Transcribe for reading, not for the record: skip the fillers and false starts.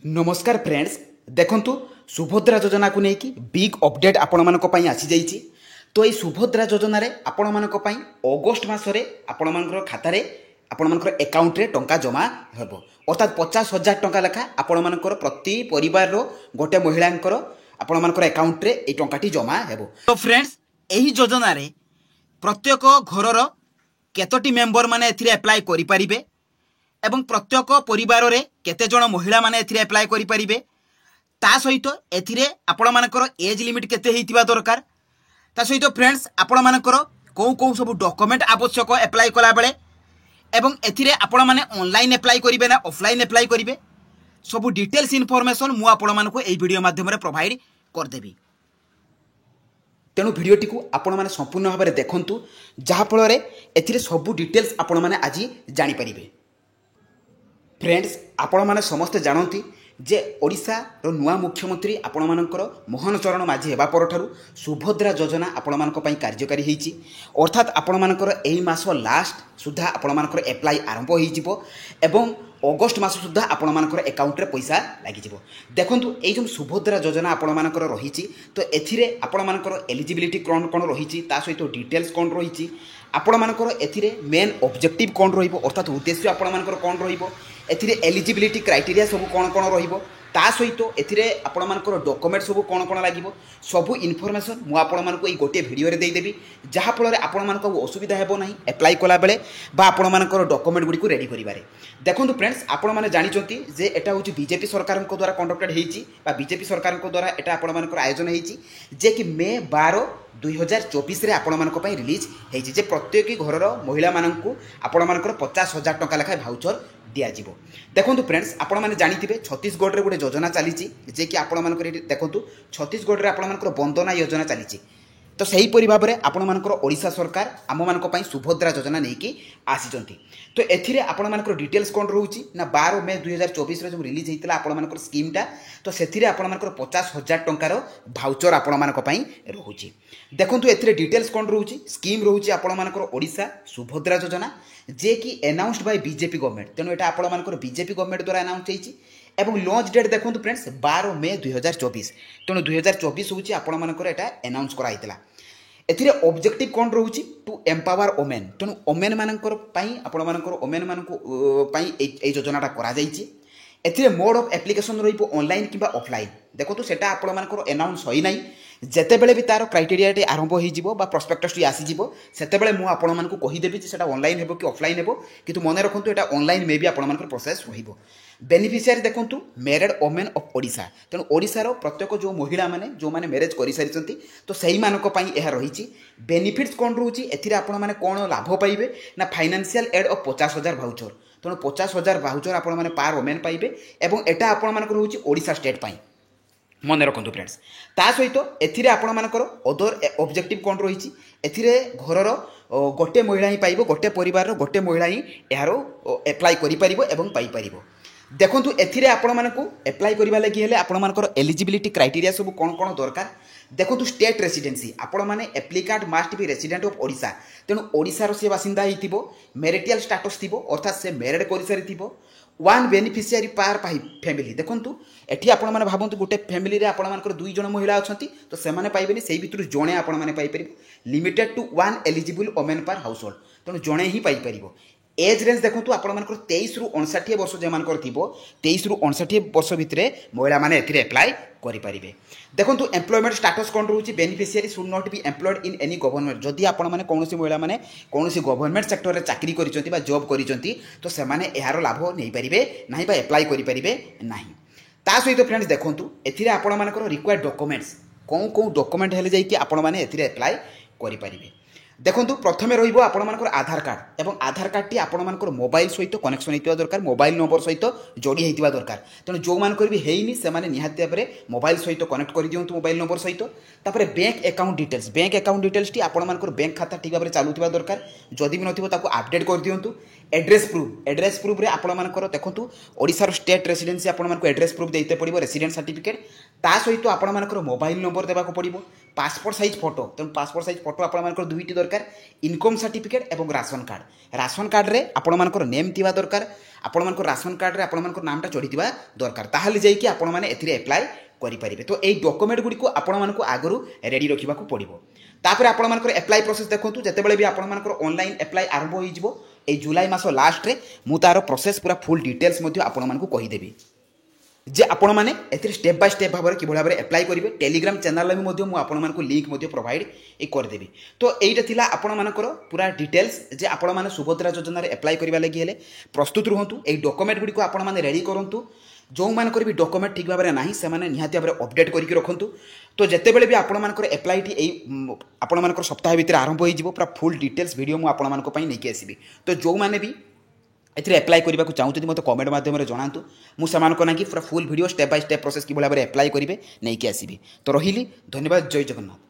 नमस्कार फ्रेंड्स देखंतु सुभद्रा योजना को लेकिन बिग अपडेट आपण मानक पई आसी जाईची। तो ये सुभद्रा योजना रे आपण मानक पई अगस्त मासरे आपण मानकर खाता रे आपण मानकर अकाउंट रे टंका जमा हेबो अर्थात 50,000 टंका लेखा आपण मानकर प्रति परिवार रो गोटे महिलांकर आपण मानकर अकाउंट रे ए टंकाटी जमा हेबो। तो फ्रेंड्स एही योजना रे प्रत्येक घरर केतोटी मेंबर माने एथिरे अप्लाई करि परिबे एवं प्रत्येक परिवार रे केते जण महिला माने एथिरे अप्लाई करि परिबे ता सहित एथिरे आपण मानकर एज लिमिट केते हेतिबा दरकार ता सहित फ्रेंड्स आपण मानकर को सब डॉक्यूमेंट आवश्यक अप्लाई कला बेले एवं एथिरे आपण माने ऑनलाइन अप्लाई करिवे ना ऑफलाइन अप्लाई करिवे सब डिटेल्स इनफॉरमेशन मु आपण मानको एई वीडियो माध्यम रे प्रोवाइड कर देबी। तेणु भिडियोटी को आपण माने संपूर्ण भाव में देखंतु जहा फल रे एथिरे सब डिटेल्स आपण माने आज जानि परिबे। फ्रेंड्स आपण माने समस्ते जानती जे ओडिशा रो नुआ मुख्यमंत्री आपण मानकर मोहन चरण माझी हेबा परठारु सुभद्रा योजना आपण मानक पई कार्यकारी हेची अर्थात आपण मानकर एही मास लास्ट सुधा आपण मानकर अप्लाई आरंभ होई जिवो एवं अगस्त मास सुधा आपण मानकर अकाउंट रे पैसा लागि जिवो। देखंतु एई जो सुभद्रा योजना आपण मानकर रहिची तो एथिरे आपण मानकर एलिजिबिलिटी कोन कोन रहिची ता सहित डिटेल्स कोन रहिची आपण मानकर एथिरे मेन ऑब्जेक्टिव कोन रहिबो अर्थात उद्देश्य आपण मानकर कोन रहिबो एथिरे एलिजिबिलिटी क्राइटेरिया सब कोन कोन रहिबो ता सहित एथिरे आपण मानकर डॉक्यूमेंट सब कोन कोन लागिबो सब इनफॉरमेशन मु आपण मानको एई गोटे वीडियो रे देई देबी जहा फल रे आपण मानको असुविधा हेबो नाही अप्लाई कला बेले बा आपण मानकर डॉक्यूमेंट गुडी को रेडी करिबारे। देखंतु फ्रेंड्स आपण माने जानि चंती जे एटा होची बीजेपी सरकार को द्वारा कंडक्टेड हेची बा बीजेपी सरकार को द्वारा एटा आपण मानकर आयोजन हेची जे कि मे 12 2024 रे आपण मानक पई रिलीज हेची जे प्रत्येक घरर महिला मानकू आपण मानकर 50,000 टंका लेखा भाउचर दिया जिवो। देखंतु फ्रेंड्स आपण माने जानिथिबे छत्तीसगढ़ रे गोटे योजना चलीची जे कि आपण मानकर देखंतु छत्तीसगढ़ रे आपण मानकर वंदना योजना चलीची तो सही परि भाव में आपण मानकर ओडिशा सरकार आम मानक पई सुभद्रा योजना नेकी आसीचंती। तो एथिरे आपण मानकर डिटेल्स कोन रहउची ना 12 मे 2024 रे जो रिलीज हेतिला आपण मानकर स्कीम टा तो सेथिरे आपण मानकर 50,000 टंकार भाउचर आपण मानक पई रहउची। देखंतु एथिरे डिटेल्स कोन रहउची स्कीम रहउची आपण मानकर ओडिशा सुभद्रा योजना जे कि अनाउंस्ड बाय बीजेपी गवर्नमेंट तेणु एटा आपण मानकर बीजेपी गवर्नमेंट द्वारा अनाउंस हेची एवं लॉन्च डेट देखंतु फ्रेंड्स 12 मे 2024 तेणु 2024 होची आपण मानकर एटा अनाउंस करा हितला। एथिरे ऑब्जेक्टिव कोन रहउची टू एम्पावर वुमेन तेणु वुमेन मानकर पई आपण मानकर वुमेन मानकु पई ए योजनाटा करा जाईची। एथिरे मोड ऑफ एप्लिकेशन रहिबो ऑनलाइन किबा ऑफलाइन देखो सेटा आपण मानकर अनाउंस होई नाही जेते बेले भी तार क्राइटेरिया टे आरंभ होई जिवो बा प्रोस्पेक्टस टी आसी जिवो सेते बेले मु आपण मानकु कहि देबी जे सेटा ऑनलाइन हेबो कि ऑफलाइन हेबो किंतु मने रखंतु एटा ऑनलाइन मे भी आपण मानकर प्रोसेस होइबो। बेनिफिशियरी देखंतु मैरिड वुमेन ऑफ ओडिशा तेणु ओडिशा रो प्रत्येक जो महिला माने जो माने मैरिज करि सारिचंती तो सही मानक पई एहा रहिची। बेनिफिट्स कोन रहउची एथिरे आपण माने कोन लाभ पाइबे ना फाइनेंशियल एड ऑफ 50,000 भाउचर तेणु 50,000 भाउचर आपण माने पार वुमेन पाइबे एवं एटा आपण मानक रहउची ओडिशा स्टेट पई मन रखु फ्रेंड्स। ता सहित एथिरे आपण मानकर अदर ऑब्जेक्टिव कोन रहिची एथिरे घरर गोटे महिला ही पाइबो गोटे परिवार गोटे महिला ही यारो अप्लाई करि परिबो एवं पाई परिबो। देखंतु एथिरे आपण मानकु अप्लाई करिबा लागि हेले आपण मानकर एलिजिबिलिटी क्राइटेरिया सब कोन कोन दरकार देखंतु स्टेट रेसिडेंसी आपण माने applicant must be resident of Odisha तेणु ओडिशा रो से बासिंदा हिथिबो मैरिटल स्टेटस थिबो अर्थात से मैरिड करि सारि थिबो वन बेनिफिशियरी पार फैमिली देखंतु एठी आपण माने भाबंतु गोटे फैमिली रे आपण मानकर दुई जण महिला अछंती तो से माने पाइबेनी सेही भितरु जणे आपण माने पाइ परिबो limited to one eligible women per household तेणु जणे ही पाइ परिबो। एज रेंज देखंतु आपण मानकर 23 रु 59 वर्ष जे मानकर थिबो 23 रु 59 वर्ष भितरे महिला माने एथिरे अप्लाई करि परिबे। देखंतु एम्प्लॉयमेंट स्टेटस कोन रहउची beneficiary should not be employed in any government जदि आपण माने कोनोसी महिला माने कोनोसी गवर्नमेंट सेक्टर रे चाकरी करिसंती बा जॉब करिसंती तो से माने एहारो लाभ नै परिबे नाही बा अप्लाई करि परिबे नाही। ता सहित फ्रेंड्स देखंतु एथिरे आपण मानकर रिक्वायर्ड डॉक्यूमेंट्स कोन डॉक्यूमेंट हेले जाई कि आपण माने एथिरे अप्लाई करि परिबे। देखंतु प्रथमे रहिबो आपण मानकर आधार कार्ड एवं आधार कार्ड टी आपण मानकर मोबाइल सहित कनेक्शन हेतिबा दरकार मोबाइल नंबर सहित जोड़ी हेतिबा दरकार तेणु जो मानकर भी हेइनी से माने निहाती भाबरे मोबाइल सहित कनेक्ट करि दियंतु मोबाइल नंबर सहित तापरे बैंक अकाउंट डिटेल्स टी आपण मानकर बैंक खाता ठीक भाबरे चालुथिबा दरकार जदि भी नथिबो ताको अपडेट कर दियंतु। एड्रेस प्रूफ रे आपण मानकर देखंतु ओडिसा रो स्टेट रेसिडेंसी आपण मानकर एड्रेस प्रूफ देते पड़िबो रेसिडेंट सर्टिफिकेट ता सहित आपण मानकर मोबाइल नंबर देबाको पड़िबो पासपोर्ट साइज फोटो तेणु पासपोर्ट साइज फोटो आपण मानकर दुईटी दरकार इनकम सर्टिफिकेट एवं राशन कार्ड रे आपण मानकर नेम थिबा दरकार ଆପଣଙ୍କର ରାସନ କାର୍ଡ଼ରେ ଆପଣଙ୍କର ନାମଟା ଚଢ଼ିଥିବା ଦରକାର ତାହେଲେ ଯାଇକି ଆପଣମାନେ ଏଥିରେ ଆପ୍ଲାଏ କରିପାରିବେ। ତ ଏଇ ଡକୁମେଣ୍ଟ ଗୁଡ଼ିକୁ ଆପଣମାନଙ୍କୁ ଆଗରୁ ରେଡ଼ି ରଖିବାକୁ ପଡ଼ିବ। ତାପରେ ଆପଣଙ୍କର ଆପ୍ଲାଏ ପ୍ରୋସେସ୍ ଦେଖନ୍ତୁ ଯେତେବେଳେ ବି ଆପଣଙ୍କର ଅନଲାଇନ୍ ଆପ୍ଲାଏ ଆରମ୍ଭ ହୋଇଯିବ এই জুলাই মাস লাস্টରେ ମୁଁ ତାର ପ୍ରୋସେସ୍ ପୁରା ଫୁଲ୍ ଡିଟେଲ୍ସ ମଧ୍ୟ ଆପଣମାନଙ୍କୁ କହିଦେବି যে ଆପଣମାନେ ଏଥିରେ ଷ୍ଟେପ୍ ବାଇ ଷ୍ଟେପ୍ ଭାବରେ କିଭଳି ଭାବରେ ଆପ୍ଲାଏ କରିବେ। ଟେଲିଗ୍ରାମ ଚ୍ୟାନେଲରେ ବି ମଧ୍ୟ ମୁଁ ଆପଣମାନଙ୍କୁ ଲିଙ୍କ୍ ମଧ୍ୟ ପ୍ରୋଭାଇଡ଼ କରିଦେବି। ତ ଏଇଟା ଥିଲା ଆପଣମାନଙ୍କର ପୁରା ଡିଟେଲ୍ସ ଯେ ଆପଣମାନେ ସୁଭଦ୍ରା ଯୋଜନାରେ ଆପ୍ଲାଏ କରିବା ଲାଗି ହେଲେ ପ୍ରସ୍ତୁତ ରୁହନ୍ତୁ। ଏଇ ଡକୁମେଣ୍ଟ ଗୁଡ଼ିକୁ ଆପଣମାନେ ରେଡ଼ି କରନ୍ତୁ। ଯେଉଁମାନଙ୍କର ବି ଡକୁମେଣ୍ଟ ଠିକ୍ ଭାବରେ ନାହିଁ ସେମାନେ ନିହାତି ଭାବରେ ଅପଡ଼େଟ୍ କରିକି ରଖନ୍ତୁ। ତ ଯେତେବେଳେ ବି ଆପଣମାନଙ୍କର ଆପ୍ଲାଏଟି ଏଇ ଆପଣମାନଙ୍କର ସପ୍ତାହ ଭିତରେ ଆରମ୍ଭ ହୋଇଯିବ ପୁରା ଫୁଲ୍ ଡିଟେଲ୍ସ ଭିଡ଼ିଓ ମୁଁ ଆପଣମାନଙ୍କ ପାଇଁ ନେଇକି ଆସିବି। ତ ଯେଉଁମାନେ ବି ଏଥିରେ ଆପ୍ଲାଏ କରିବାକୁ ଚାହୁଁଛନ୍ତି ମୋତେ କମେଣ୍ଟ ମାଧ୍ୟମରେ ଜଣାନ୍ତୁ। ମୁଁ ସେମାନଙ୍କ ନାଗି ପୁରା full video step by step process କିଭଳି ଭାବରେ ଆପ୍ଲାଏ କରିବେ ନେଇକି ଆସିବି। ତ ରହିଲି, ଧନ୍ୟବାଦ, ଜୟ ଜଗନ୍ନାଥ।